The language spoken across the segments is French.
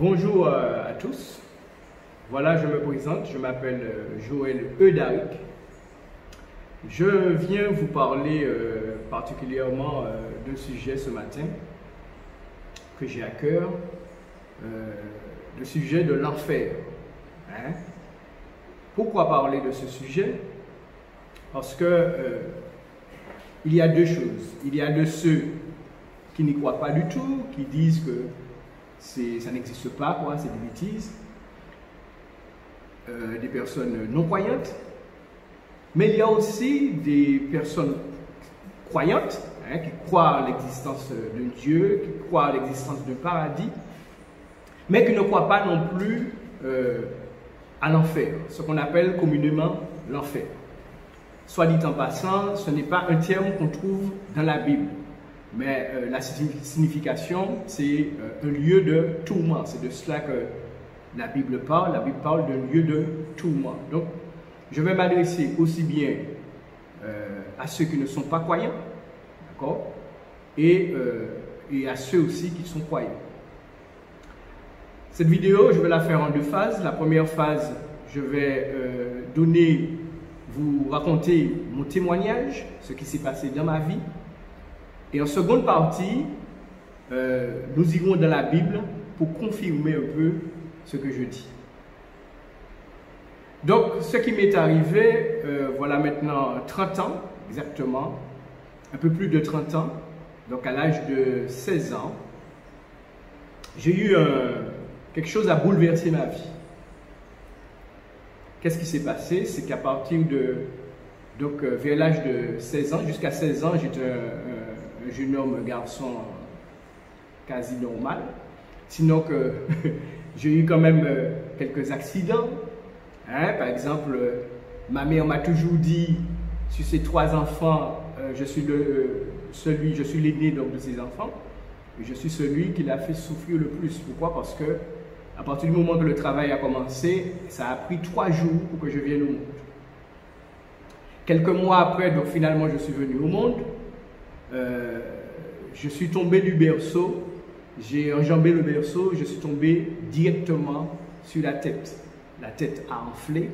Bonjour à tous. Voilà, je me présente, je m'appelle Joël Eudaric. Je viens vous parler particulièrement d'un sujet ce matin que j'ai à cœur, le sujet de l'enfer. Pourquoi parler de ce sujet? Parce que il y a deux choses. Il y a de ceux qui n'y croient pas du tout, qui disent que ça n'existe pas, c'est des bêtises. Des personnes non croyantes. Mais il y a aussi des personnes croyantes, qui croient à l'existence de Dieu, qui croient à l'existence d'un paradis, mais qui ne croient pas non plus à l'enfer, ce qu'on appelle communément l'enfer. Soit dit en passant, ce n'est pas un terme qu'on trouve dans la Bible, mais la signification, c'est un lieu de tourment. C'est de cela que la Bible parle. La Bible parle d'un lieu de tourment. Donc, je vais m'adresser aussi bien à ceux qui ne sont pas croyants, d'accord, et à ceux aussi qui sont croyants. Cette vidéo, je vais la faire en deux phases. La première phase, je vais vous raconter mon témoignage, ce qui s'est passé dans ma vie. Et en seconde partie, nous irons dans la Bible pour confirmer un peu ce que je dis. Donc, ce qui m'est arrivé, voilà maintenant 30 ans, exactement, un peu plus de 30 ans, donc à l'âge de 16 ans, j'ai eu quelque chose à bouleverser ma vie. Qu'est-ce qui s'est passé? C'est qu'à partir de, donc vers l'âge de 16 ans, jusqu'à 16 ans, j'étais un jeune homme, un garçon quasi normal. Sinon que j'ai eu quand même quelques accidents. Par exemple, ma mère m'a toujours dit, sur ses 3 enfants, je suis l'aîné de ses enfants. Et je suis celui qui l'a fait souffrir le plus. Pourquoi? Parce que à partir du moment que le travail a commencé, ça a pris 3 jours pour que je vienne au monde. Quelques mois après, donc finalement, je suis venu au monde. Je suis tombé du berceau, j'ai enjambé le berceau, je suis tombé directement sur la tête. La tête a enflé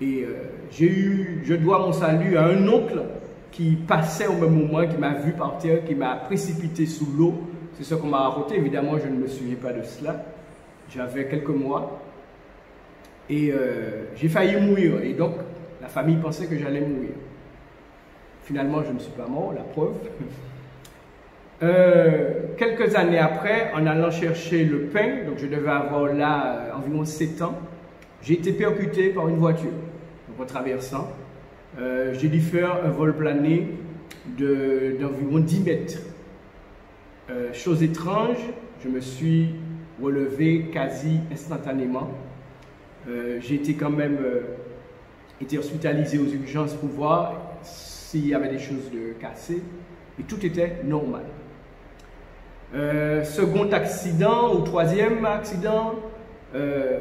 et je dois mon salut à un oncle qui passait au même moment, qui m'a vu par terre, qui m'a précipité sous l'eau. C'est ce qu'on m'a raconté, évidemment je ne me souviens pas de cela. J'avais quelques mois et j'ai failli mourir et donc la famille pensait que j'allais mourir. Finalement, je ne suis pas mort, la preuve. Quelques années après, en allant chercher le pain, donc je devais avoir là environ 7 ans, j'ai été percuté par une voiture. Donc en traversant, j'ai dû faire un vol plané d'environ 10 mètres. Chose étrange, je me suis relevé quasi instantanément. J'ai été quand même été hospitalisé aux urgences pour voir s'il y avait des choses de cassées et tout était normal. Second accident ou troisième accident,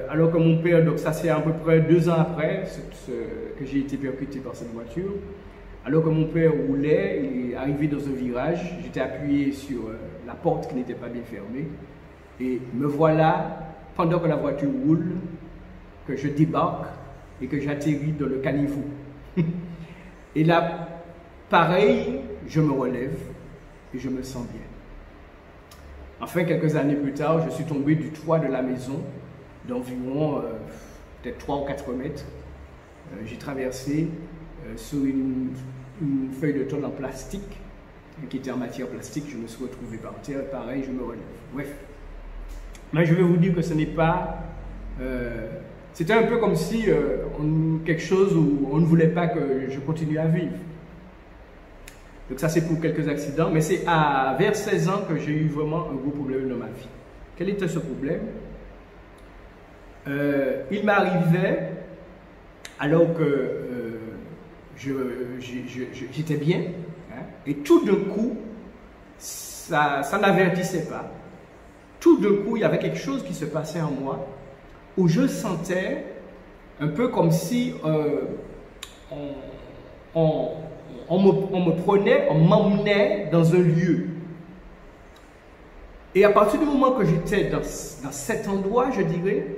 alors que mon père, donc ça c'est à peu près 2 ans après que j'ai été percuté par cette voiture, alors que mon père roulait et arrivé dans un virage, j'étais appuyé sur la porte qui n'était pas bien fermée et me voilà pendant que la voiture roule, que je débarque et que j'atterris dans le caniveau. Et là, pareil, je me relève et je me sens bien. Enfin, quelques années plus tard, je suis tombé du toit de la maison d'environ peut-être 3 ou 4 mètres. J'ai traversé sur une feuille de tôle en plastique, qui était en matière plastique. Je me suis retrouvé par terre et pareil, je me relève. Bref. Mais je vais vous dire que ce n'est pas... c'était un peu comme si quelque chose où on ne voulait pas que je continue à vivre. Donc ça c'est pour quelques accidents, mais c'est vers 16 ans que j'ai eu vraiment un gros problème dans ma vie. Quel était ce problème? Il m'arrivait, alors que j'étais bien, et tout d'un coup, ça n'avertissait pas. Tout d'un coup, il y avait quelque chose qui se passait en moi, où je sentais un peu comme si on m'emmenait dans un lieu. Et à partir du moment que j'étais dans cet endroit, je dirais,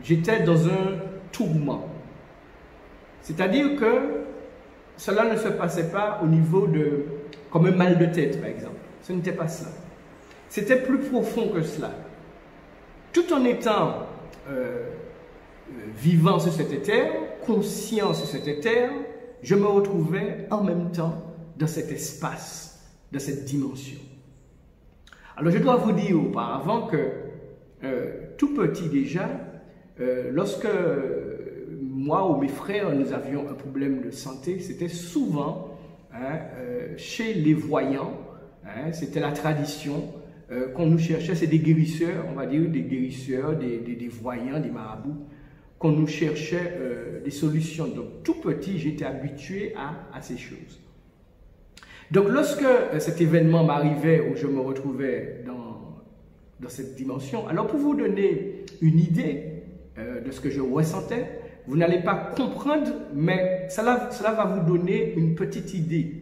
j'étais dans un tourment. C'est-à-dire que cela ne se passait pas au niveau de, comme un mal de tête par exemple. Ce n'était pas cela. C'était plus profond que cela. Tout en étant vivant sur cette terre, conscient sur cette terre, je me retrouvais en même temps dans cet espace, dans cette dimension. Alors je dois vous dire auparavant que tout petit déjà, lorsque moi ou mes frères nous avions un problème de santé, c'était souvent chez les voyants, c'était la tradition qu'on nous cherchait, c'est des guérisseurs, on va dire des guérisseurs, des voyants, des marabouts, qu'on nous cherchait des solutions. Donc tout petit, j'étais habitué à ces choses. Donc lorsque cet événement m'arrivait, où je me retrouvais dans cette dimension, alors pour vous donner une idée de ce que je ressentais, vous n'allez pas comprendre, mais cela va vous donner une petite idée.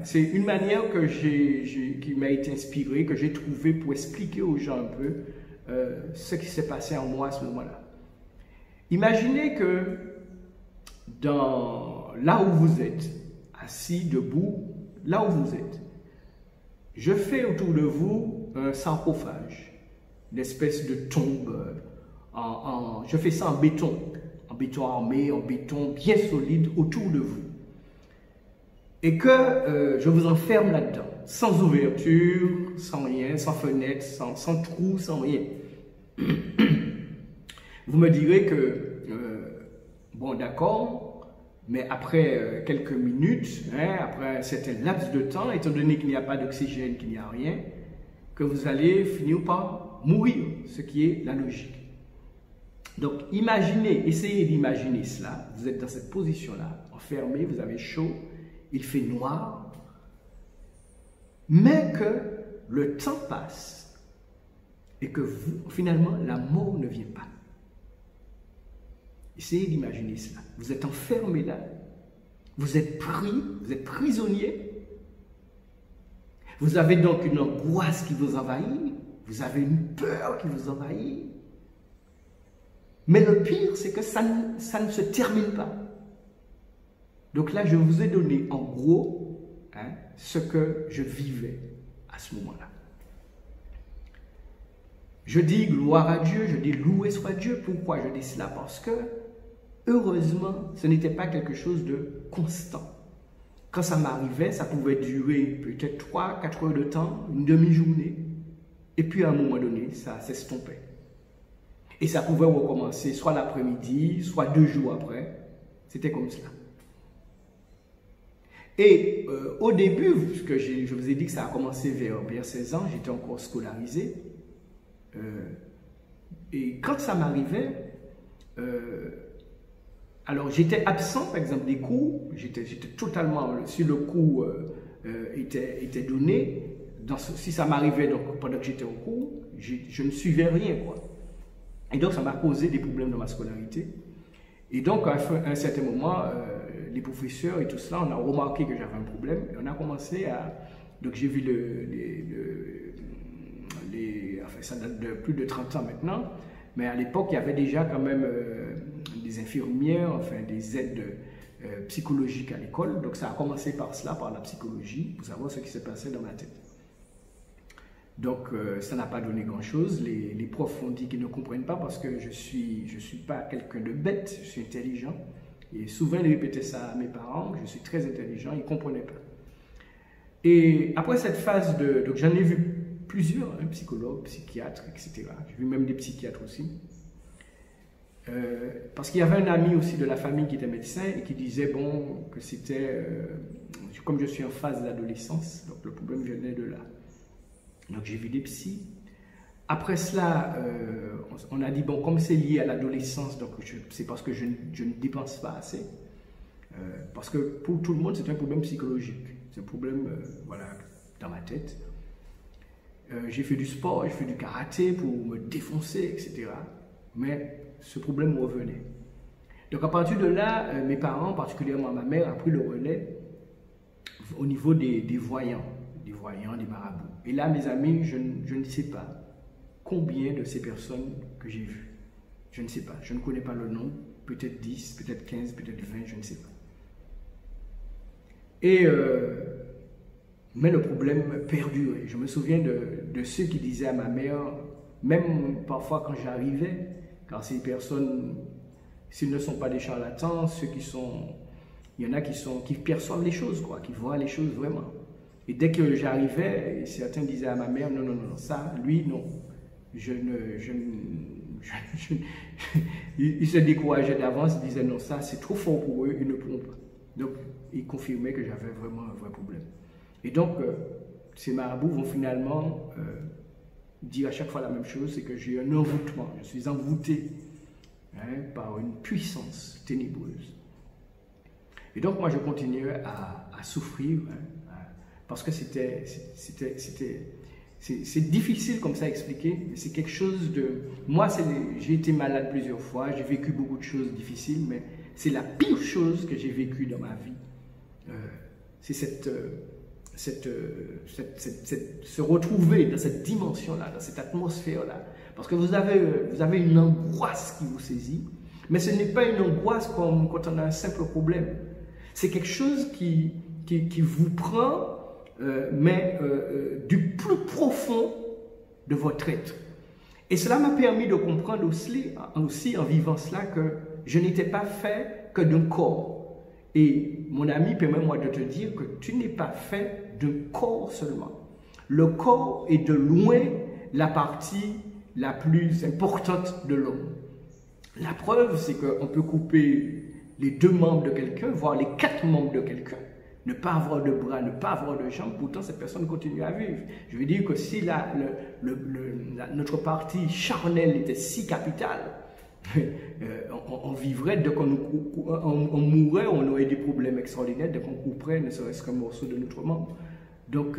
C'est une manière qui m'a été inspirée, que j'ai trouvée pour expliquer aux gens un peu ce qui s'est passé en moi à ce moment-là. Imaginez que là où vous êtes, assis, debout, là où vous êtes, je fais autour de vous un sarcophage, une espèce de tombe, je fais ça en béton armé, en béton bien solide autour de vous. Et que je vous enferme là-dedans, sans ouverture, sans rien, sans fenêtre, sans trou, sans rien. Vous me direz que, bon d'accord, mais après quelques minutes, après un certain laps de temps, étant donné qu'il n'y a pas d'oxygène, qu'il n'y a rien, que vous allez finir par mourir, ce qui est la logique. Donc imaginez, essayez d'imaginer cela, vous êtes dans cette position-là, enfermé, vous avez chaud, il fait noir, mais que le temps passe et que finalement la mort ne vient pas. Essayez d'imaginer cela. Vous êtes enfermé là, vous êtes pris, vous êtes prisonnier. Vous avez donc une angoisse qui vous envahit, vous avez une peur qui vous envahit. Mais le pire, c'est que ça ne se termine pas. Donc là, je vous ai donné en gros ce que je vivais à ce moment-là. Je dis gloire à Dieu, je dis loué soit Dieu. Pourquoi je dis cela? Parce que, heureusement, ce n'était pas quelque chose de constant. Quand ça m'arrivait, ça pouvait durer peut-être 3-4 heures de temps, une demi-journée. Et puis à un moment donné, ça s'estompait. Et ça pouvait recommencer soit l'après-midi, soit 2 jours après. C'était comme cela. Et au début, parce que je vous ai dit que ça a commencé vers 16 ans, j'étais encore scolarisé. Et quand ça m'arrivait, alors j'étais absent par exemple des cours, j'étais totalement, si le cours était donné, si ça m'arrivait donc pendant que j'étais au cours, je ne suivais rien quoi. Et donc ça m'a causé des problèmes dans ma scolarité. Et donc à un certain moment, les professeurs et tout cela, on a remarqué que j'avais un problème et on a commencé à... Donc j'ai vu enfin ça date de plus de 30 ans maintenant, mais à l'époque il y avait déjà quand même des infirmières, enfin des aides psychologiques à l'école. Donc ça a commencé par cela, par la psychologie, pour savoir ce qui s'est passé dans ma tête. Donc ça n'a pas donné grand-chose. Les profs ont dit qu'ils ne comprennent pas parce que je suis pas quelqu'un de bête, je suis intelligent. Et souvent ils répétaient ça à mes parents, je suis très intelligent, ils ne comprenaient pas. Et après cette phase donc j'en ai vu plusieurs, psychologues, psychiatres, etc. J'ai vu même des psychiatres aussi. Parce qu'il y avait un ami aussi de la famille qui était médecin et qui disait bon, que c'était, comme je suis en phase d'adolescence, donc le problème venait de là. Donc j'ai vu des psys. Après cela, on a dit, bon, comme c'est lié à l'adolescence, donc c'est parce que je ne dépense pas assez. Parce que pour tout le monde, c'est un problème psychologique. C'est un problème, voilà, dans ma tête. J'ai fait du sport, j'ai fait du karaté pour me défoncer, etc. Mais ce problème revenait. Donc à partir de là, mes parents, particulièrement ma mère, a pris le relais au niveau des voyants, des marabouts. Et là, mes amis, je ne sais pas combien de ces personnes que j'ai vues. Je ne sais pas, je ne connais pas le nom, peut-être 10, peut-être 15, peut-être 20, je ne sais pas. Et, mais le problème perdurait. Je me souviens de ceux qui disaient à ma mère, même parfois quand j'arrivais, car ces personnes, s'ils ne sont pas des charlatans, ceux qui sont, il y en a qui perçoivent les choses, quoi, qui voient les choses vraiment. Et dès que j'arrivais, certains disaient à ma mère, non, non, non, ça, lui, non. Ils se décourageaient d'avance, ils disaient non, ça c'est trop fort pour eux, ils ne pourront pas. Donc, ils confirmaient que j'avais vraiment un vrai problème. Et donc, ces marabouts vont finalement dire à chaque fois la même chose, c'est que j'ai un envoûtement, je suis envoûté par une puissance ténébreuse. Et donc, moi, je continuais à souffrir, parce que c'est difficile comme ça à expliquer, mais c'est quelque chose de... Moi, j'ai été malade plusieurs fois, j'ai vécu beaucoup de choses difficiles, mais c'est la pire chose que j'ai vécue dans ma vie. C'est se retrouver dans cette dimension-là, dans cette atmosphère-là. Parce que vous avez une angoisse qui vous saisit, mais ce n'est pas une angoisse comme quand on a un simple problème. C'est quelque chose qui vous prend, du plus profond de votre être. Et cela m'a permis de comprendre aussi en vivant cela que je n'étais pas fait que d'un corps. Et mon ami, permets-moi de te dire que tu n'es pas fait d'un corps seulement. Le corps est de loin la partie la plus importante de l'homme. La preuve, c'est qu'on peut couper les 2 membres de quelqu'un, voire les 4 membres de quelqu'un. Ne pas avoir de bras, ne pas avoir de jambes, pourtant cette personne continue à vivre. Je veux dire que si notre partie charnelle était si capitale, on vivrait, dès qu'on mourrait, on aurait des problèmes extraordinaires, dès qu'on couperait ne serait-ce qu'un morceau de notre membre. Donc,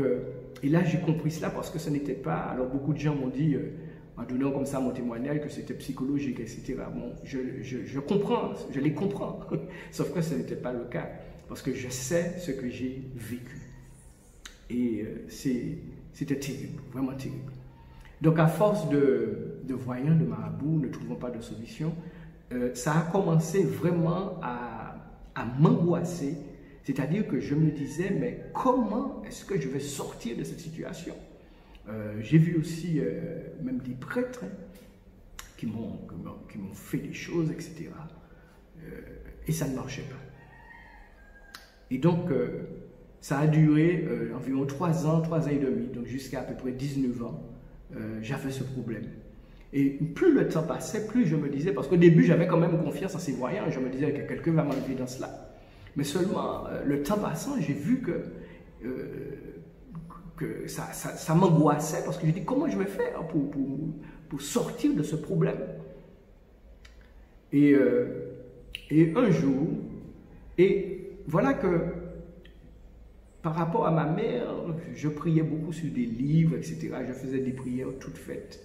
et là j'ai compris cela parce que ce n'était pas... Alors beaucoup de gens m'ont dit, en donnant comme ça mon témoignage, que c'était psychologique, etc. Bon, je comprends, je les comprends, sauf que ce n'était pas le cas. Parce que je sais ce que j'ai vécu. Et c'était terrible, vraiment terrible. Donc à force de voyants, de marabouts, ne trouvant pas de solution, ça a commencé vraiment à m'angoisser. C'est-à-dire que je me disais, mais comment est-ce que je vais sortir de cette situation? J'ai vu aussi même des prêtres qui m'ont fait des choses, etc. Et ça ne marchait pas. Et donc, ça a duré environ 3 ans et demi, donc jusqu'à peu près 19 ans, j'avais ce problème. Et plus le temps passait, plus je me disais, parce qu'au début, j'avais quand même confiance en ces voyants, je me disais que quelqu'un va m'enlever dans cela. Mais seulement, le temps passant, j'ai vu que ça m'angoissait, parce que je dis, comment je vais faire pour sortir de ce problème? Et un jour, voilà que par rapport à ma mère, je priais beaucoup sur des livres, etc. Je faisais des prières toutes faites.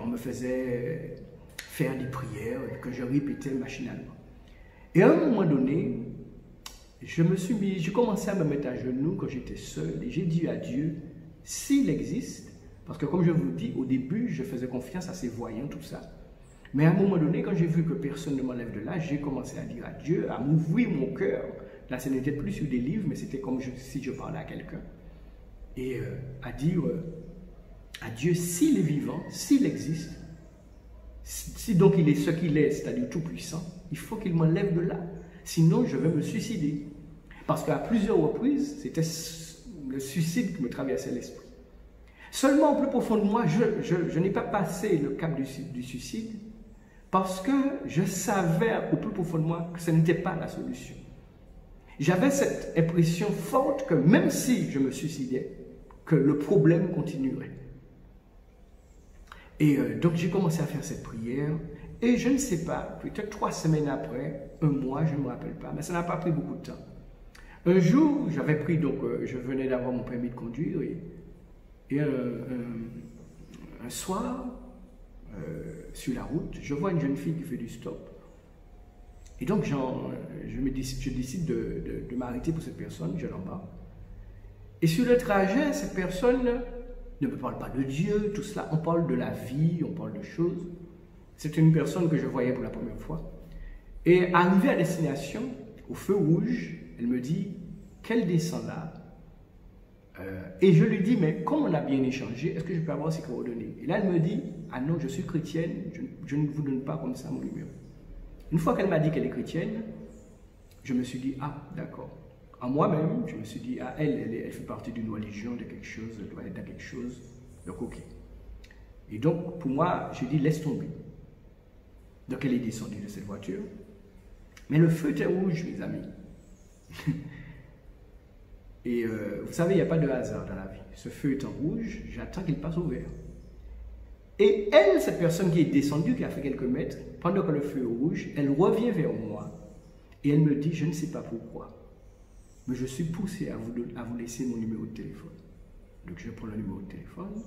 On me faisait faire des prières que je répétais machinalement. Et à un moment donné, j'ai commencé à me mettre à genoux quand j'étais seul et j'ai dit à Dieu, s'il existe, parce que comme je vous dis, au début, je faisais confiance à ces voyants, tout ça. Mais à un moment donné, quand j'ai vu que personne ne m'enlève de là, j'ai commencé à dire à Dieu, à m'ouvrir mon cœur. Là, ce n'était plus sur des livres, mais c'était comme si je parlais à quelqu'un. Et à dire à Dieu, s'il est vivant, s'il existe, si donc il est ce qu'il est, c'est-à-dire tout puissant, il faut qu'il m'enlève de là. Sinon, je vais me suicider. Parce qu'à plusieurs reprises, c'était le suicide qui me traversait l'esprit. Seulement, au plus profond de moi, je n'ai pas passé le cap du suicide, parce que je savais au plus profond de moi que ce n'était pas la solution. J'avais cette impression forte que même si je me suicidais, que le problème continuerait. Et donc j'ai commencé à faire cette prière, et je ne sais pas, peut-être 3 semaines après, 1 mois, je ne me rappelle pas, mais ça n'a pas pris beaucoup de temps. Un jour, j'avais pris, donc je venais d'avoir mon permis de conduire, et un soir, sur la route, je vois une jeune fille qui fait du stop. Et donc, je décide de m'arrêter pour cette personne, je l'embarque. Et sur le trajet, cette personne ne me parle pas de Dieu, tout cela. On parle de la vie, on parle de choses. C'est une personne que je voyais pour la première fois. Et arrivée à destination, au feu rouge, elle me dit qu'elle descend là. Et je lui dis, mais comme on a bien échangé, est-ce que je peux avoir ses coordonnées? Et là, elle me dit, ah non, je suis chrétienne, je ne vous donne pas comme ça mon numéro. Une fois qu'elle m'a dit qu'elle est chrétienne, je me suis dit, ah, d'accord. En moi-même, je me suis dit, ah, elle fait partie d'une religion, de quelque chose, elle doit être dans quelque chose. Donc, ok. Et donc, pour moi, j'ai dit, laisse tomber. Donc, elle est descendue de cette voiture. Mais le feu était rouge, mes amis. Et vous savez, il n'y a pas de hasard dans la vie. Ce feu étant rouge, j'attends qu'il passe au vert. Et elle, cette personne qui est descendue, qui a fait quelques mètres, pendant que le feu est rouge, elle revient vers moi et elle me dit, je ne sais pas pourquoi, mais je suis poussé à vous laisser mon numéro de téléphone. Donc je prends le numéro de téléphone,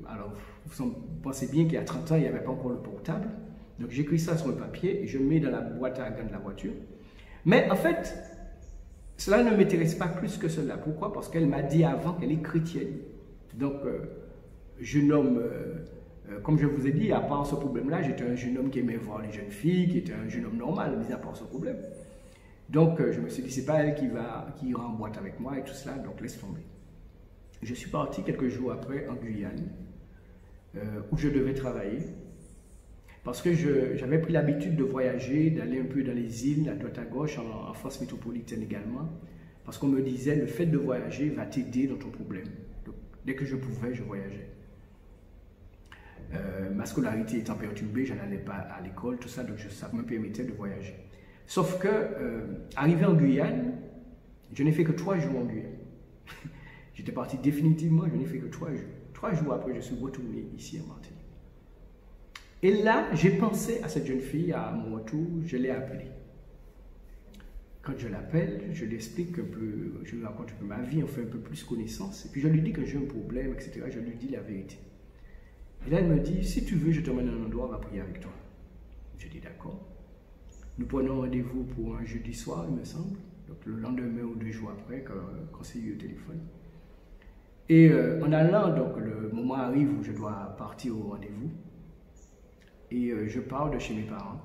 alors vous pensez bien qu'il y a 30 ans, il n'y avait pas encore le portable, donc j'écris ça sur un papier et je le mets dans la boîte à gants de la voiture. Mais en fait, cela ne m'intéresse pas plus que cela. Pourquoi? Parce qu'elle m'a dit avant qu'elle est chrétienne. Donc, jeune homme, comme je vous ai dit, à part ce problème-là, j'étais un jeune homme qui aimait voir les jeunes filles, qui était un jeune homme normal, mis à part ce problème. Donc, je me suis dit, c'est pas elle qui ira en boîte avec moi et tout cela, donc laisse tomber. Je suis parti quelques jours après en Guyane, où je devais travailler, parce que j'avais pris l'habitude de voyager, d'aller un peu dans les îles, à droite à gauche, en France métropolitaine également, parce qu'on me disait, le fait de voyager va t'aider dans ton problème. Donc, dès que je pouvais, je voyageais. Ma scolarité étant perturbée, je n'allais pas à l'école, tout ça, donc ça me permettait de voyager. Sauf que, arrivé en Guyane, je n'ai fait que 3 jours en Guyane. J'étais parti définitivement, je n'ai fait que 3 jours. 3 jours après, je suis retourné ici en Martinique. Et là, j'ai pensé à cette jeune fille, à mon retour, je l'ai appelée. Quand je l'appelle, je lui explique un peu, je lui raconte un peu ma vie, on fait un peu plus connaissance, et puis je lui dis que j'ai un problème, etc. Je lui dis la vérité. Et là, elle me dit, si tu veux, je t'emmène à un endroit, on va prier avec toi. Je dis d'accord. Nous prenons rendez-vous pour un jeudi soir, il me semble, donc le lendemain ou 2 jours après, quand c'est eu au téléphone. Et en allant, donc le moment arrive où je dois partir au rendez-vous, et je pars de chez mes parents.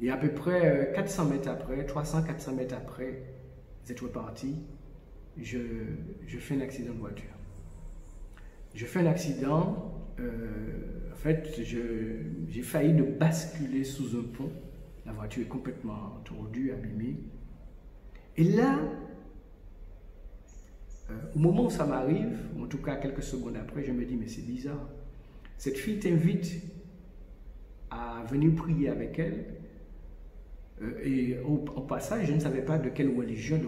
Et à peu près 400 mètres après, 300-400 mètres après être reparti, je fais un accident de voiture. Je fais un accident, en fait, j'ai failli de basculer sous un pont. La voiture est complètement tordue, abîmée. Et là, au moment où ça m'arrive, en tout cas quelques secondes après, je me dis, mais c'est bizarre. Cette fille t'invite à venir prier avec elle. Et au passage, je ne savais pas de quelle religion, de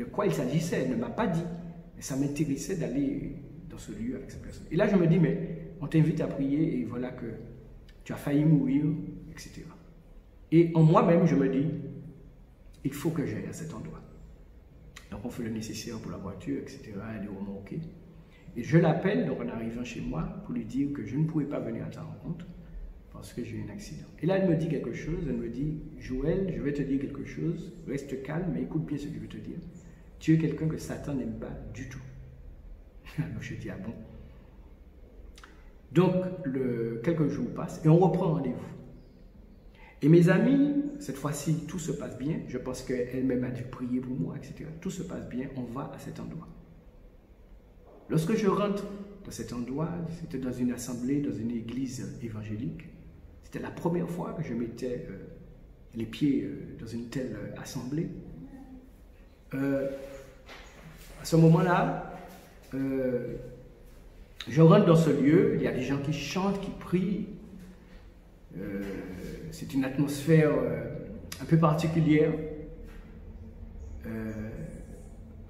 quoi il s'agissait. Elle ne m'a pas dit. Mais ça m'intéressait d'aller dans ce lieu avec cette personne. Et là, je me dis, mais on t'invite à prier et voilà que tu as failli mourir, etc. Et en moi-même, je me dis, il faut que j'aille à cet endroit. Donc, on fait le nécessaire pour la voiture, etc. Elle est remorquée. Et je l'appelle, donc en arrivant chez moi, pour lui dire que je ne pouvais pas venir à ta rencontre parce que j'ai eu un accident. Et là, elle me dit quelque chose, elle me dit, Joël, je vais te dire quelque chose, reste calme, mais écoute bien ce que je vais te dire. Tu es quelqu'un que Satan n'aime pas du tout. Alors je dis, ah bon? Donc, quelques jours passent et on reprend rendez-vous. Et mes amis, cette fois-ci, tout se passe bien. Je pense qu'elle-même a dû prier pour moi, etc. Tout se passe bien, on va à cet endroit. Lorsque je rentre dans cet endroit, c'était dans une assemblée, dans une église évangélique. C'était la première fois que je mettais les pieds dans une telle assemblée. À ce moment-là, je rentre dans ce lieu, il y a des gens qui chantent, qui prient. C'est une atmosphère un peu particulière.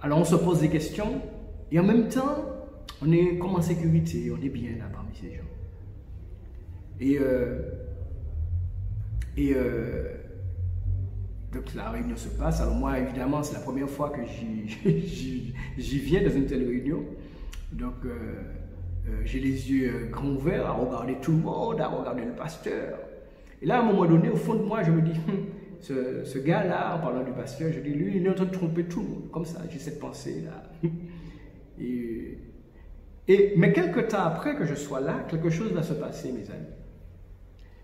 Alors on se pose des questions et en même temps, on est comme en sécurité, on est bien là parmi ces gens. Donc la réunion se passe. Alors moi, évidemment, c'est la première fois que j'y viens dans une telle réunion. Donc j'ai les yeux grands ouverts à regarder tout le monde, à regarder le pasteur. Et là, à un moment donné, au fond de moi, je me dis, ce gars-là, en parlant du pasteur, je dis, lui, il est en train de tromper tout le monde. Comme ça, j'ai cette pensée-là. Mais quelques temps après que je sois là, quelque chose va se passer, mes amis.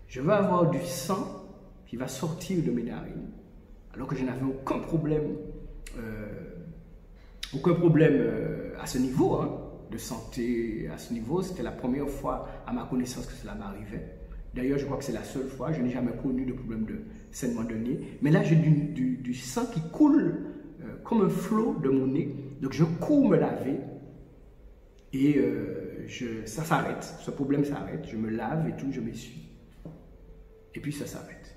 Je vais avoir du sang qui va sortir de mes narines, alors que je n'avais aucun problème à ce niveau, hein, de santé à ce niveau. C'était la première fois à ma connaissance que cela m'arrivait. D'ailleurs, je crois que c'est la seule fois. Je n'ai jamais connu de problème de saignement de nez. Mais là, j'ai du sang qui coule comme un flot de mon nez. Donc, je cours me laver et ça s'arrête. Ce problème s'arrête. Je me lave et tout, je m'essuie. Et puis, ça s'arrête.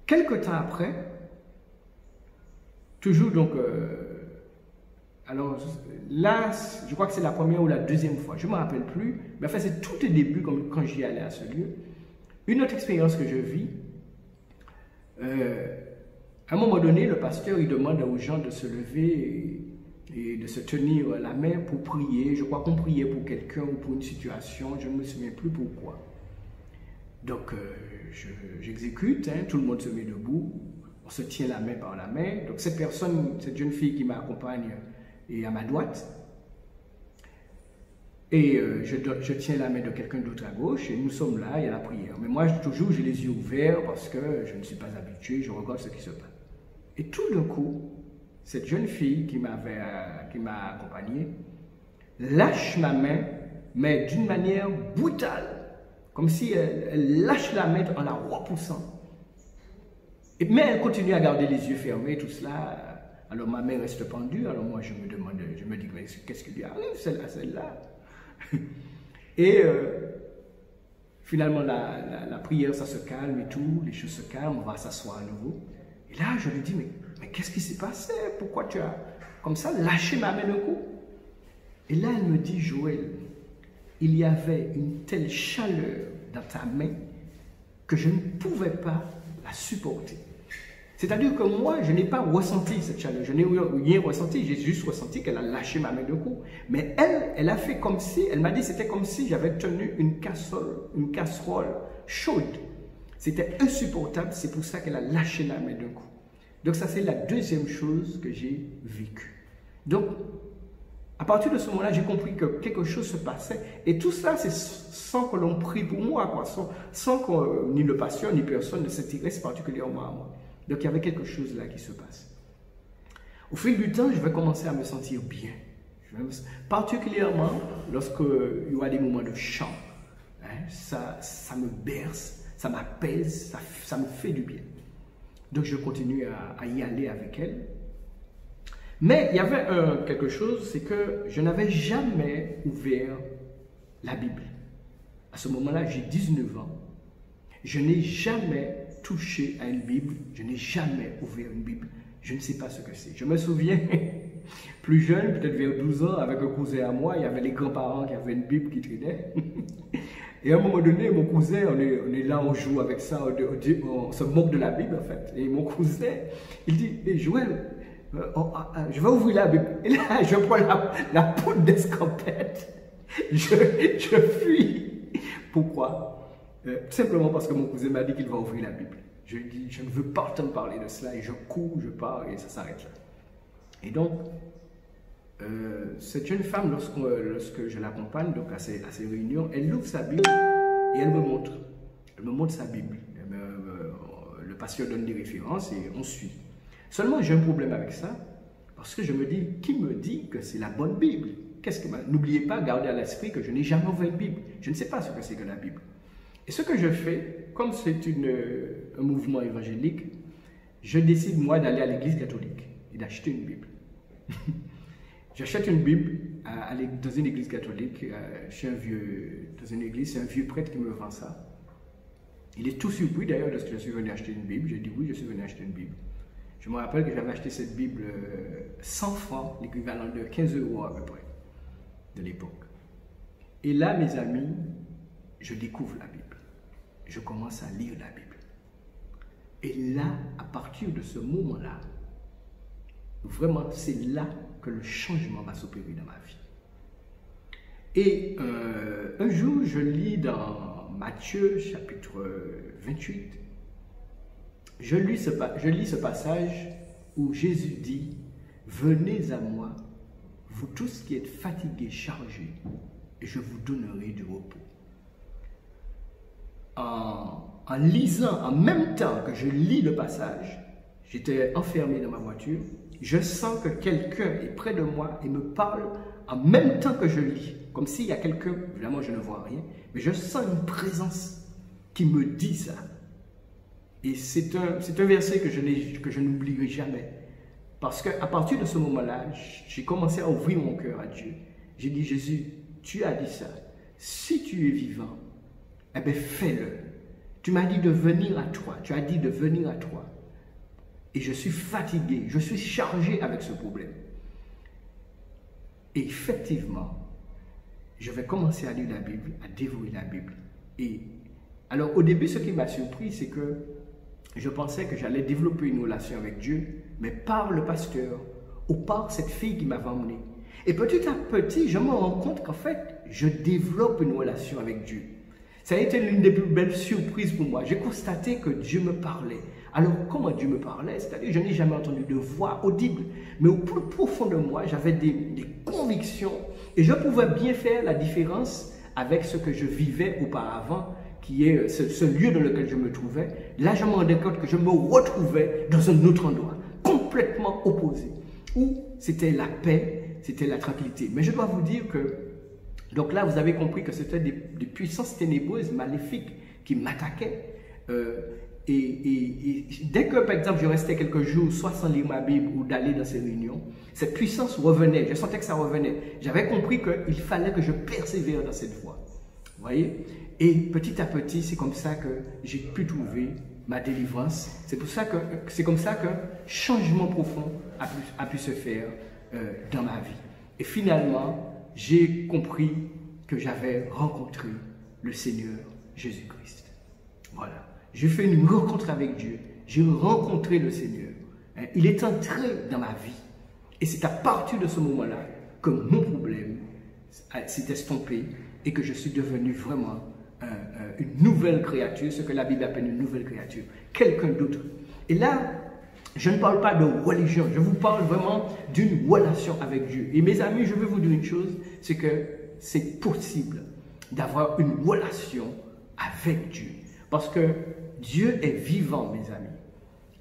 Quelque temps après, toujours donc... alors là, je crois que c'est la première ou la deuxième fois, je ne me rappelle plus, mais enfin c'est tout au début comme quand j'y allais à ce lieu. Une autre expérience que je vis, à un moment donné, le pasteur il demande aux gens de se lever et de se tenir la main pour prier. Je crois qu'on priait pour quelqu'un ou pour une situation, je ne me souviens plus pourquoi. Donc j'exécute, hein, tout le monde se met debout, on se tient la main par la main. Donc cette personne, cette jeune fille qui m'accompagne, et à ma droite, et je tiens la main de quelqu'un d'autre à gauche, et nous sommes là, il y a la prière. Mais moi, toujours, j'ai les yeux ouverts parce que je ne suis pas habitué, je regarde ce qui se passe. Et tout d'un coup, cette jeune fille qui m'a accompagné lâche ma main, mais d'une manière brutale, comme si elle lâche la main en la repoussant. Mais elle continue à garder les yeux fermés, tout cela. Alors ma main reste pendue, alors moi je me dis, qu'est-ce qui lui arrive, celle-là Et finalement la prière, ça se calme et tout, les choses se calment, on va s'asseoir à nouveau. Et là je lui dis, mais qu'est-ce qui s'est passé? Pourquoi tu as comme ça lâché ma main d'un coup? Et là elle me dit, Joël, il y avait une telle chaleur dans ta main que je ne pouvais pas la supporter. C'est-à-dire que moi, je n'ai pas ressenti cette chaleur, je n'ai rien ressenti, j'ai juste ressenti qu'elle a lâché ma main de coup. Mais elle a fait comme si, elle m'a dit, c'était comme si j'avais tenu une casserole chaude. C'était insupportable, c'est pour ça qu'elle a lâché la main d'un coup. Donc ça, c'est la deuxième chose que j'ai vécue. Donc, à partir de ce moment-là, j'ai compris que quelque chose se passait. Et tout ça, c'est sans que l'on prie pour moi, quoi. Sans que ni le pasteur, ni personne ne s'intéresse particulièrement à moi. Donc il y avait quelque chose là qui se passe. Au fil du temps, je vais commencer à me sentir bien. Particulièrement lorsqu'il y aura des moments de chant. Hein, ça me berce, ça m'apaise, ça me fait du bien. Donc je continue à y aller avec elle. Mais il y avait quelque chose, c'est que je n'avais jamais ouvert la Bible. À ce moment-là, j'ai 19 ans. Je n'ai jamais touché à une Bible, je n'ai jamais ouvert une Bible. Je ne sais pas ce que c'est. Je me souviens, plus jeune, peut-être vers 12 ans, avec un cousin à moi, il y avait les grands-parents qui avaient une Bible qui traînait. Et à un moment donné, mon cousin, on est là, on joue avec ça, on se moque de la Bible en fait. Et mon cousin, il dit, hey, Joël, je vais ouvrir la Bible. Et là, je prends la poudre d'escampette. Je fuis. Pourquoi? Tout simplement parce que mon cousin m'a dit qu'il va ouvrir la Bible. Je lui dis, je ne veux pas entendre parler de cela, et je cours, je pars, et ça s'arrête là. Et donc, cette jeune femme, lorsque je l'accompagne donc à ces réunions, elle ouvre sa Bible et elle me montre. Elle me montre sa Bible. Le pasteur donne des références et on suit. Seulement, j'ai un problème avec ça, parce que je me dis, qui me dit que c'est la bonne Bible? N'oubliez pas, gardez à l'esprit que je n'ai jamais ouvert une Bible. Je ne sais pas ce que c'est que la Bible. Et ce que je fais, comme c'est un mouvement évangélique, je décide moi d'aller à l'église catholique et d'acheter une Bible. J'achète une Bible dans une église catholique, dans une église, c'est un vieux prêtre qui me vend ça. Il est tout surpris d'ailleurs lorsque je suis venu acheter une Bible. J'ai dit oui, je suis venu acheter une Bible. Je me rappelle que j'avais acheté cette Bible 100 francs, l'équivalent de 15 € à peu près, de l'époque. Et là, mes amis, je découvre la Bible. Je commence à lire la Bible. Et là, à partir de ce moment-là, vraiment, c'est là que le changement va s'opérer dans ma vie. Et un jour, je lis dans Matthieu, chapitre 28, je lis ce passage où Jésus dit, « Venez à moi, vous tous qui êtes fatigués, chargés, et je vous donnerai du repos. » En lisant, en même temps que je lis le passage, j'étais enfermé dans ma voiture, je sens que quelqu'un est près de moi et me parle en même temps que je lis. Comme s'il y a quelqu'un, évidemment je ne vois rien, mais je sens une présence qui me dit ça. Et c'est un verset que je n'oublierai jamais. Parce qu'à partir de ce moment-là, j'ai commencé à ouvrir mon cœur à Dieu. J'ai dit, Jésus, tu as dit ça. Si tu es vivant, eh bien fais-le. Tu m'as dit de venir à toi. Tu as dit de venir à toi. Et je suis fatigué, je suis chargé avec ce problème. Et effectivement, je vais commencer à lire la Bible, à dévorer la Bible. Et alors au début, ce qui m'a surpris, c'est que je pensais que j'allais développer une relation avec Dieu, mais par le pasteur ou par cette fille qui m'avait emmené. Et petit à petit, je me rends compte qu'en fait, je développe une relation avec Dieu. Ça a été l'une des plus belles surprises pour moi. J'ai constaté que Dieu me parlait. Alors, comment Dieu me parlait? C'est-à-dire, je n'ai jamais entendu de voix audible. Mais au plus profond de moi, j'avais des convictions. Et je pouvais bien faire la différence avec ce que je vivais auparavant, qui est ce lieu dans lequel je me trouvais. Là, je me rendais compte que je me retrouvais dans un autre endroit, complètement opposé, où c'était la paix, c'était la tranquillité. Mais je dois vous dire que, donc là, vous avez compris que c'était des puissances ténébreuses, maléfiques, qui m'attaquaient. Et dès que, par exemple, je restais quelques jours, soit sans lire ma Bible ou d'aller dans ces réunions, cette puissance revenait, je sentais que ça revenait. J'avais compris qu'il fallait que je persévère dans cette voie. Vous voyez? Et petit à petit, c'est comme ça que j'ai pu trouver ma délivrance. C'est comme ça que changement profond a pu se faire dans ma vie. Et finalement, j'ai compris que j'avais rencontré le Seigneur Jésus-Christ. Voilà. J'ai fait une rencontre avec Dieu. J'ai rencontré le Seigneur. Il est entré dans ma vie. Et c'est à partir de ce moment-là que mon problème s'est estompé et que je suis devenu vraiment une nouvelle créature, ce que la Bible appelle une nouvelle créature, quelqu'un d'autre. Et là, je ne parle pas de religion, je vous parle vraiment d'une relation avec Dieu. Et mes amis, je veux vous dire une chose, c'est que c'est possible d'avoir une relation avec Dieu. Parce que Dieu est vivant, mes amis.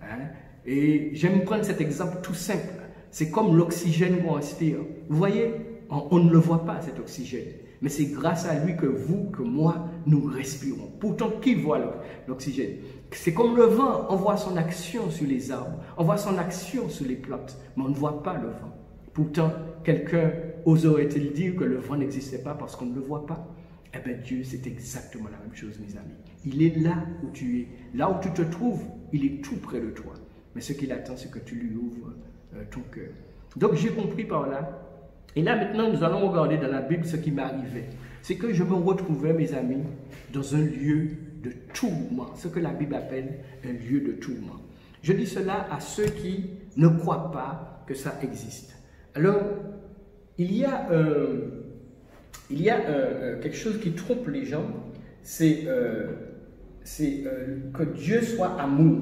Hein? Et j'aime prendre cet exemple tout simple. C'est comme l'oxygène qu'on respire. Vous voyez, on ne le voit pas, cet oxygène. Mais c'est grâce à lui que vous, que moi, nous respirons. Pourtant, qui voit l'oxygène? C'est comme le vent, on voit son action sur les arbres, on voit son action sur les plantes, mais on ne voit pas le vent. Pourtant, quelqu'un oserait-il dire que le vent n'existait pas parce qu'on ne le voit pas? Eh bien, Dieu, c'est exactement la même chose, mes amis. Il est là où tu es, là où tu te trouves, il est tout près de toi. Mais ce qu'il attend, c'est que tu lui ouvres ton cœur. Donc, j'ai compris par là. Et là, maintenant, nous allons regarder dans la Bible ce qui m'arrivait. C'est que je me retrouvais, mes amis, dans un lieu de tourment, ce que la Bible appelle un lieu de tourment. Je dis cela à ceux qui ne croient pas que ça existe. Alors, il y a quelque chose qui trompe les gens, c'est que Dieu soit amour.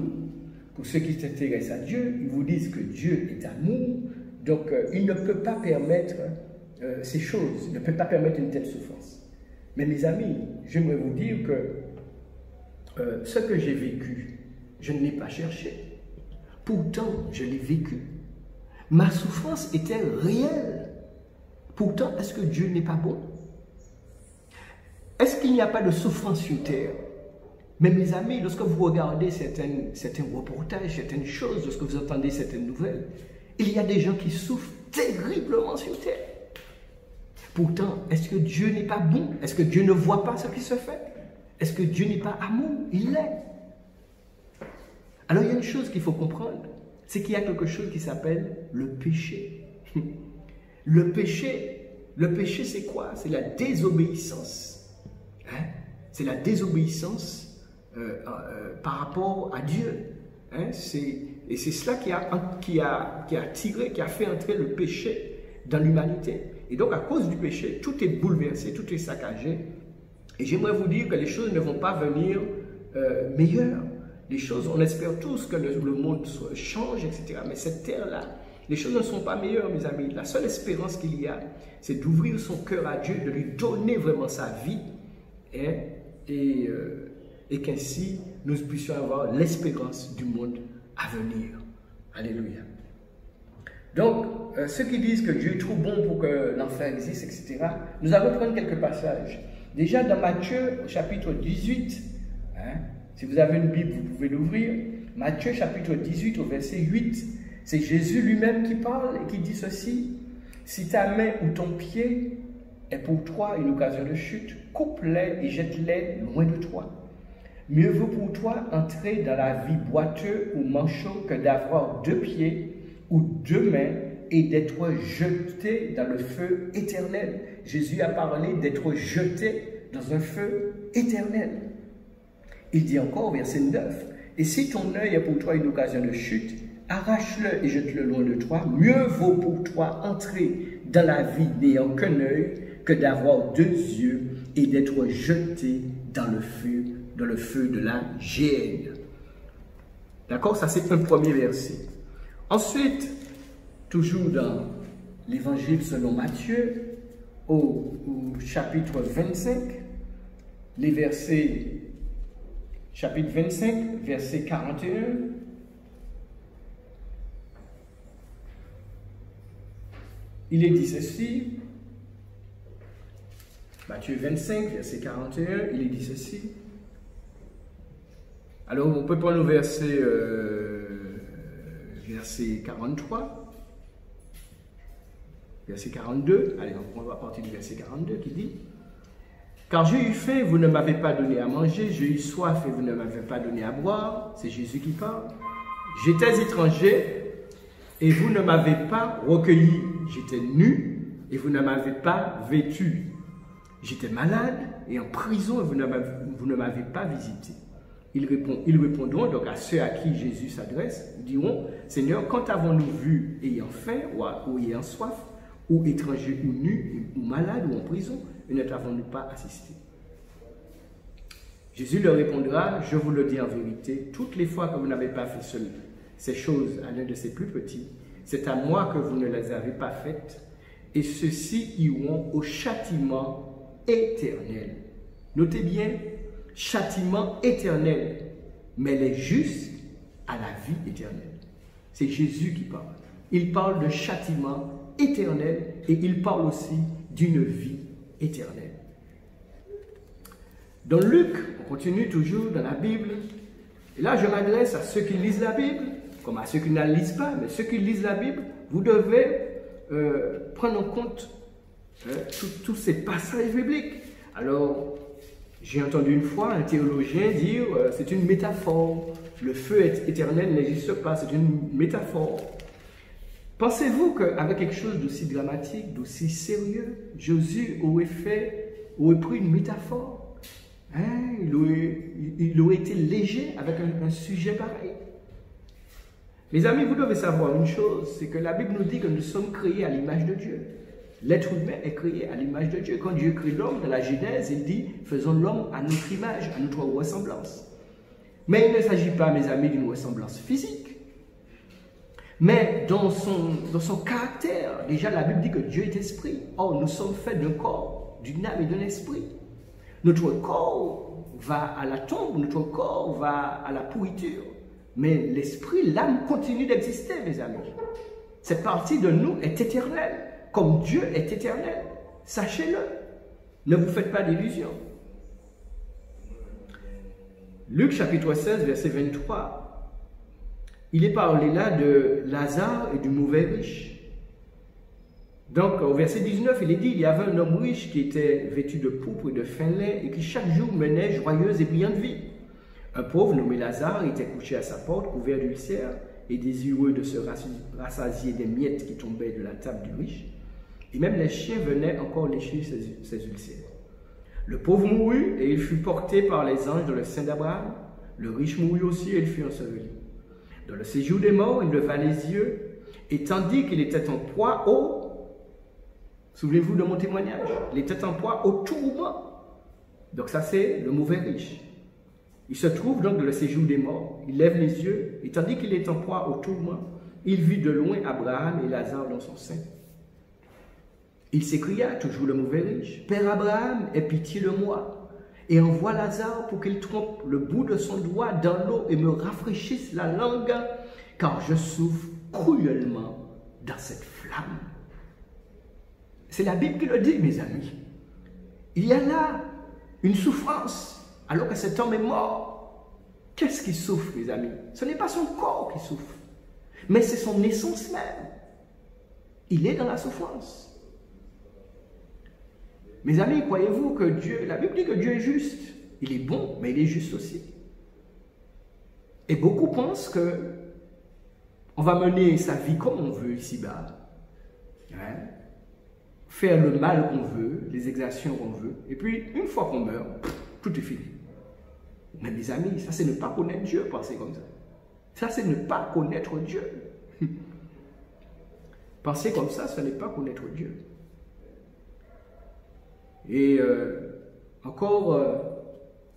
Pour ceux qui s'intéressent à Dieu, ils vous disent que Dieu est amour, donc il ne peut pas permettre ces choses, il ne peut pas permettre une telle souffrance. Mais mes amis, j'aimerais vous dire que ce que j'ai vécu, je ne l'ai pas cherché. Pourtant, je l'ai vécu. Ma souffrance était réelle. Pourtant, est-ce que Dieu n'est pas bon? Est-ce qu'il n'y a pas de souffrance sur terre? Mais mes amis, lorsque vous regardez certains reportages, certaines choses, lorsque vous entendez certaines nouvelles, il y a des gens qui souffrent terriblement sur terre. Pourtant, est-ce que Dieu n'est pas bon? Est-ce que Dieu ne voit pas ce qui se fait? Est-ce que Dieu n'est pas amour? Il l'est. Alors il y a une chose qu'il faut comprendre, c'est qu'il y a quelque chose qui s'appelle le péché. Le péché, c'est quoi? C'est la désobéissance. Hein? C'est la désobéissance par rapport à Dieu. Hein? Et c'est cela qui a fait entrer le péché dans l'humanité. Et donc, à cause du péché, tout est bouleversé, tout est saccagé. Et j'aimerais vous dire que les choses ne vont pas venir meilleures. les choses, on espère tous que le monde change, etc. Mais cette terre-là, les choses ne sont pas meilleures, mes amis. La seule espérance qu'il y a, c'est d'ouvrir son cœur à Dieu, de lui donner vraiment sa vie, et qu'ainsi nous puissions avoir l'espérance du monde à venir. Alléluia. Donc, ceux qui disent que Dieu est trop bon pour que l'enfer existe, etc., nous allons prendre quelques passages. Déjà dans Matthieu, au chapitre 18, si vous avez une Bible, vous pouvez l'ouvrir. Matthieu, chapitre 18, au verset 8, c'est Jésus lui-même qui parle et qui dit ceci. Si ta main ou ton pied est pour toi une occasion de chute, coupe-les et jette-les loin de toi. Mieux vaut pour toi entrer dans la vie boiteux ou manchot que d'avoir 2 pieds ou 2 mains et d'être jeté dans le feu éternel. Jésus a parlé d'être jeté dans un feu éternel. Il dit encore, verset 9, « Et si ton œil est pour toi une occasion de chute, arrache-le et jette-le loin de toi. Mieux vaut pour toi entrer dans la vie n'ayant qu'un œil que d'avoir 2 yeux et d'être jeté dans le feu de la géhenne. » D'accord? Ça, c'est un premier verset. Ensuite, toujours dans l'évangile selon Matthieu, au chapitre 25, les versets, chapitre 25, verset 41, il est dit ceci, Matthieu 25, verset 41, il est dit ceci. Alors, on peut prendre le verset 43, verset 42, allez, on va partir du verset 42 qui dit « Car j'ai eu faim, vous ne m'avez pas donné à manger, j'ai eu soif et vous ne m'avez pas donné à boire. » C'est Jésus qui parle. « J'étais étranger et vous ne m'avez pas recueilli. J'étais nu et vous ne m'avez pas vêtu. J'étais malade et en prison et vous ne m'avez pas visité. » Ils répondront donc à ceux à qui Jésus s'adresse, diront, « Seigneur, quand avons-nous vu ayant faim ou ayant soif, ou étranger ou nu, ou malade ou en prison, et ne t'avons-nous pas assisté ?» Jésus leur répondra, « Je vous le dis en vérité, toutes les fois que vous n'avez pas fait ces choses à l'un de ces plus petits, c'est à moi que vous ne les avez pas faites, et ceux-ci iront au châtiment éternel. » Notez bien, châtiment éternel, mais les justes à la vie éternelle. C'est Jésus qui parle. Il parle de châtiment éternel et il parle aussi d'une vie éternelle. Dans Luc, on continue toujours dans la Bible, et là je m'adresse à ceux qui lisent la Bible, comme à ceux qui ne la lisent pas, mais ceux qui lisent la Bible, vous devez prendre en compte tous ces passages bibliques. Alors, j'ai entendu une fois un théologien dire c'est une métaphore. Le feu éternel n'existe pas, c'est une métaphore. Pensez-vous qu'avec quelque chose d'aussi dramatique, d'aussi sérieux, Jésus aurait pris une métaphore? Il aurait été léger avec un sujet pareil. Mes amis, vous devez savoir une chose, c'est que la Bible nous dit que nous sommes créés à l'image de Dieu. L'être humain est créé à l'image de Dieu. Quand Dieu crée l'homme, dans la Genèse, il dit « Faisons l'homme à notre image, à notre ressemblance ». Mais il ne s'agit pas, mes amis, d'une ressemblance physique. Mais dans son caractère, déjà la Bible dit que Dieu est esprit. Or, nous sommes faits d'un corps, d'une âme et d'un esprit. Notre corps va à la tombe, notre corps va à la pourriture. Mais l'esprit, l'âme continue d'exister, mes amis. Cette partie de nous est éternelle. Comme Dieu est éternel, sachez-le, ne vous faites pas d'illusions. Luc chapitre 16, verset 23, il est parlé là de Lazare et du mauvais riche. Donc au verset 19, il est dit, il y avait un homme riche qui était vêtu de pourpre et de fin lait et qui chaque jour menait joyeuse et brillante vie. Un pauvre nommé Lazare était couché à sa porte, couvert d'ulcères et désireux de se rassasier des miettes qui tombaient de la table du riche. Et même les chiens venaient encore lécher ses ulcères. Le pauvre mourut et il fut porté par les anges dans le sein d'Abraham. Le riche mourut aussi et il fut enseveli. Dans le séjour des morts, il leva les yeux et tandis qu'il était en proie souvenez-vous de mon témoignage, il était en proie au tourment. Donc ça c'est le mauvais riche. Il se trouve donc dans le séjour des morts. Il lève les yeux, et tandis qu'il est en proie au tourment, il vit de loin Abraham et Lazare dans son sein. Il s'écria, toujours le mauvais riche, « Père Abraham, aie pitié de moi, et envoie Lazare pour qu'il trempe le bout de son doigt dans l'eau et me rafraîchisse la langue, car je souffre cruellement dans cette flamme. » C'est la Bible qui le dit, mes amis. Il y a là une souffrance, alors que cet homme est mort. Qu'est-ce qui souffre, mes amis? Ce n'est pas son corps qui souffre, mais c'est son essence même. Il est dans la souffrance. Mes amis, croyez-vous que Dieu, la Bible dit que Dieu est juste. Il est bon, mais il est juste aussi. Et beaucoup pensent que on va mener sa vie comme on veut ici-bas. Hein? Faire le mal qu'on veut, les exactions qu'on veut. Et puis, une fois qu'on meurt, tout est fini. Mais mes amis, ça c'est ne pas connaître Dieu, penser comme ça. Ça c'est ne pas connaître Dieu. Penser comme ça, ce n'est pas connaître Dieu. Et encore,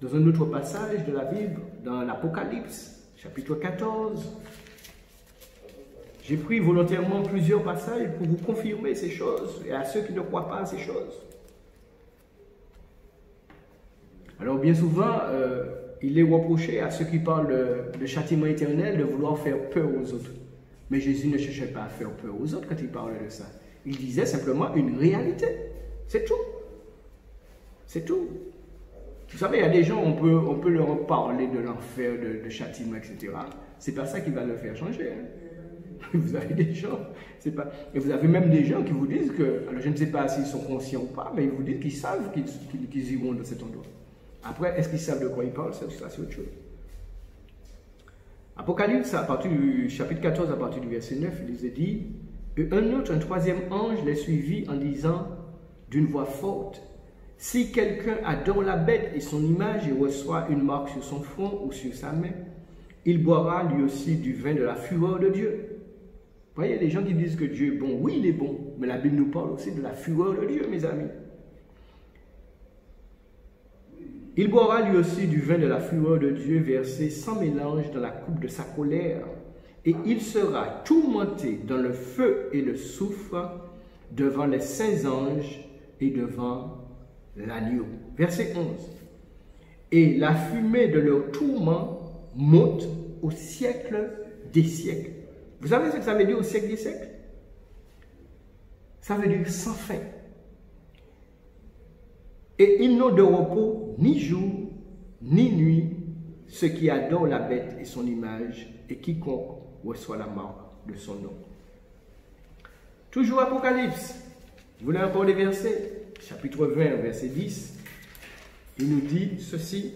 dans un autre passage de la Bible, dans l'Apocalypse, chapitre 14, j'ai pris volontairement plusieurs passages pour vous confirmer ces choses et à ceux qui ne croient pas à ces choses. Alors bien souvent, il est reproché à ceux qui parlent de châtiment éternel de vouloir faire peur aux autres. Mais Jésus ne cherchait pas à faire peur aux autres quand il parlait de ça. Il disait simplement une réalité. C'est tout. C'est tout. Vous savez, il y a des gens, on peut leur parler de l'enfer, de châtiment, etc. C'est pas ça qui va leur faire changer. Hein. Vous avez des gens, c'est pas. Et vous avez même des gens qui vous disent que, alors je ne sais pas s'ils sont conscients ou pas, mais ils vous disent qu'ils savent qu'ils iront dans cet endroit. Après, est-ce qu'ils savent de quoi ils parlent? Ça, c'est autre chose. Apocalypse, à partir du chapitre 14, à partir du verset 9, il nous est dit, un troisième ange les suivit en disant d'une voix forte, « Si quelqu'un adore la bête et son image et reçoit une marque sur son front ou sur sa main, il boira lui aussi du vin de la fureur de Dieu. » Vous voyez, les gens qui disent que Dieu est bon, oui, il est bon, mais la Bible nous parle aussi de la fureur de Dieu, mes amis. Il boira lui aussi du vin de la fureur de Dieu versé sans mélange dans la coupe de sa colère, et il sera tourmenté dans le feu et le soufre devant les saints anges et devant l'agneau. Verset 11. Et la fumée de leur tourment monte au siècle des siècles. Vous savez ce que ça veut dire au siècle des siècles? Ça veut dire sans fin. Et ils n'ont de repos ni jour, ni nuit, ceux qui adorent la bête et son image, et quiconque reçoit la marque de son nom. Toujours Apocalypse. Vous voulez encore des versets? Chapitre 20, verset 10. Il nous dit ceci.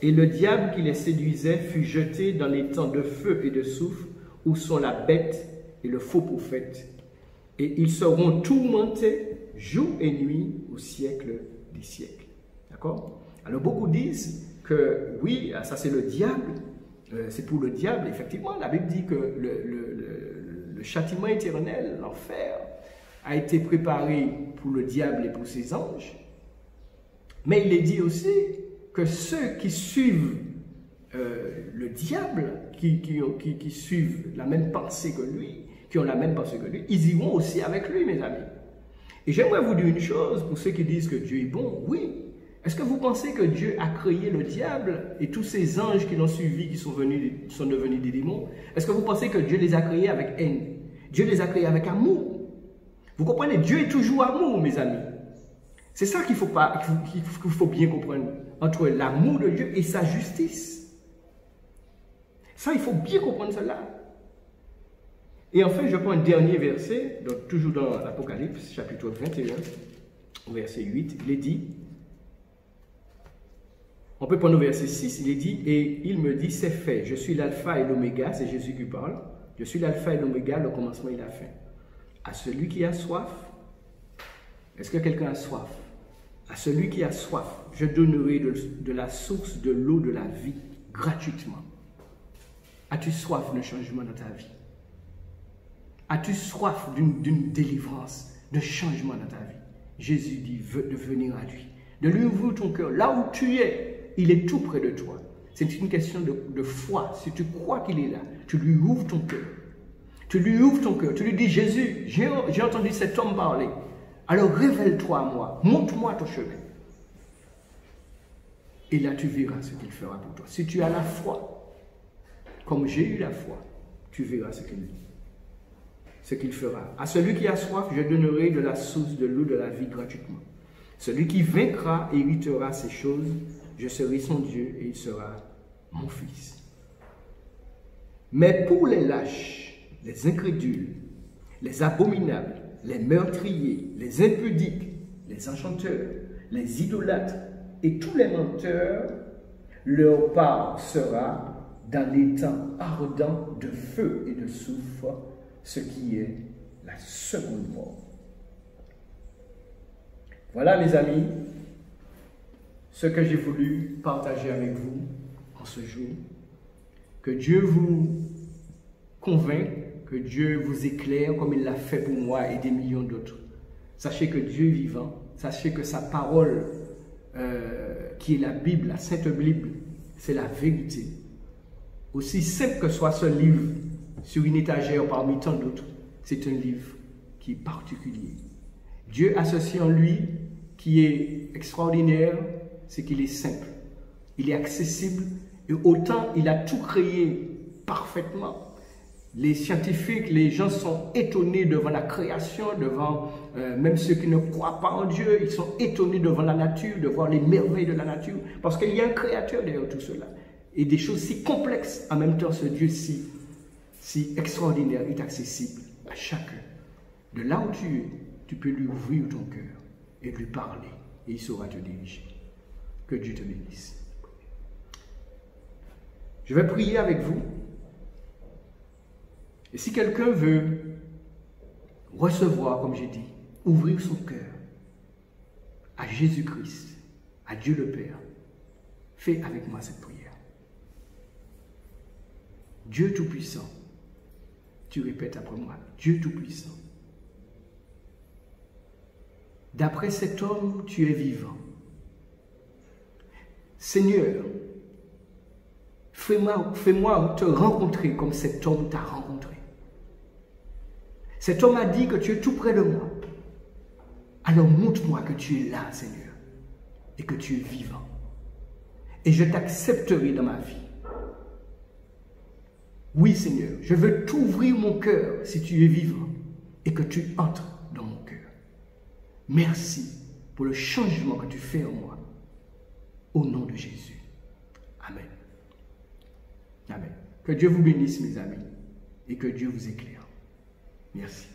Et le diable qui les séduisait fut jeté dans les temps de feu et de soufre, où sont la bête et le faux prophète. Et ils seront tourmentés jour et nuit au siècle des siècles. D'accord? Alors beaucoup disent que oui, ça c'est le diable, c'est pour le diable. Effectivement, la Bible dit que le châtiment éternel, l'enfer, a été préparé pour le diable et pour ses anges. Mais il est dit aussi que ceux qui suivent le diable, qui suivent la même pensée que lui, qui ont la même pensée que lui, ils iront aussi avec lui, mes amis. Et j'aimerais vous dire une chose, pour ceux qui disent que Dieu est bon, oui. Est-ce que vous pensez que Dieu a créé le diable et tous ces anges qui l'ont suivi, qui sont devenus des démons? Est-ce que vous pensez que Dieu les a créés avec haine? Dieu les a créés avec amour. Vous comprenez? Dieu est toujours amour, mes amis. C'est ça qu'il faut bien comprendre, entre l'amour de Dieu et sa justice. Ça, il faut bien comprendre cela. Et enfin, je prends un dernier verset, donc toujours dans l'Apocalypse, chapitre 21, verset 8, il est dit, on peut prendre au verset 6, il est dit, et il me dit, c'est fait, je suis l'alpha et l'oméga, c'est Jésus qui parle, je suis l'alpha et l'oméga, le commencement et la fin. À celui qui a soif, est-ce que quelqu'un a soif? À celui qui a soif, je donnerai de la source de l'eau de la vie gratuitement. As-tu soif d'un changement dans ta vie? As-tu soif d'une délivrance, de changement dans ta vie? Jésus dit de venir à lui, de lui ouvrir ton cœur. Là où tu es, il est tout près de toi. C'est une question de foi. Si tu crois qu'il est là, tu lui ouvres ton cœur. Tu lui ouvres ton cœur. Tu lui dis, Jésus, j'ai entendu cet homme parler. Alors révèle-toi à moi. Montre-moi ton chemin. Et là, tu verras ce qu'il fera pour toi. Si tu as la foi, comme j'ai eu la foi, tu verras ce qu'il fera. À celui qui a soif, je donnerai de la source de l'eau de la vie gratuitement. Celui qui vaincra héritera ces choses. Je serai son Dieu et il sera mon fils. Mais pour les lâches, les incrédules, les abominables, les meurtriers, les impudiques, les enchanteurs, les idolâtres et tous les menteurs, leur part sera dans l'étang ardent de feu et de soufre, ce qui est la seconde mort. Voilà, mes amis, ce que j'ai voulu partager avec vous en ce jour. Que Dieu vous convainc, que Dieu vous éclaire comme il l'a fait pour moi et des millions d'autres. Sachez que Dieu est vivant, sachez que sa parole, qui est la Bible, la Sainte Bible, c'est la vérité. Aussi simple que soit ce livre sur une étagère parmi tant d'autres, c'est un livre qui est particulier. Dieu associe en lui, qui est extraordinaire, c'est qu'il est simple, il est accessible, et autant il a tout créé parfaitement. Les scientifiques, les gens sont étonnés devant la création, devant même ceux qui ne croient pas en Dieu, ils sont étonnés devant la nature, de voir les merveilles de la nature, parce qu'il y a un créateur derrière tout cela. Et des choses si complexes, en même temps ce Dieu si extraordinaire est accessible à chacun. De là où tu es, tu peux lui ouvrir ton cœur et lui parler, et il saura te diriger. Que Dieu te bénisse. Je vais prier avec vous. Et si quelqu'un veut recevoir, comme j'ai dit, ouvrir son cœur à Jésus-Christ, à Dieu le Père, fais avec moi cette prière. Dieu Tout-Puissant, tu répètes après moi, Dieu Tout-Puissant, d'après cet homme, tu es vivant. Seigneur, fais-moi te rencontrer comme cet homme t'a rencontré. Cet homme a dit que tu es tout près de moi. Alors montre-moi que tu es là, Seigneur, et que tu es vivant. Et je t'accepterai dans ma vie. Oui, Seigneur, je veux t'ouvrir mon cœur si tu es vivant et que tu entres dans mon cœur. Merci pour le changement que tu fais en moi. Au nom de Jésus. Amen. Amen. Que Dieu vous bénisse, mes amis, et que Dieu vous éclaire. Merci.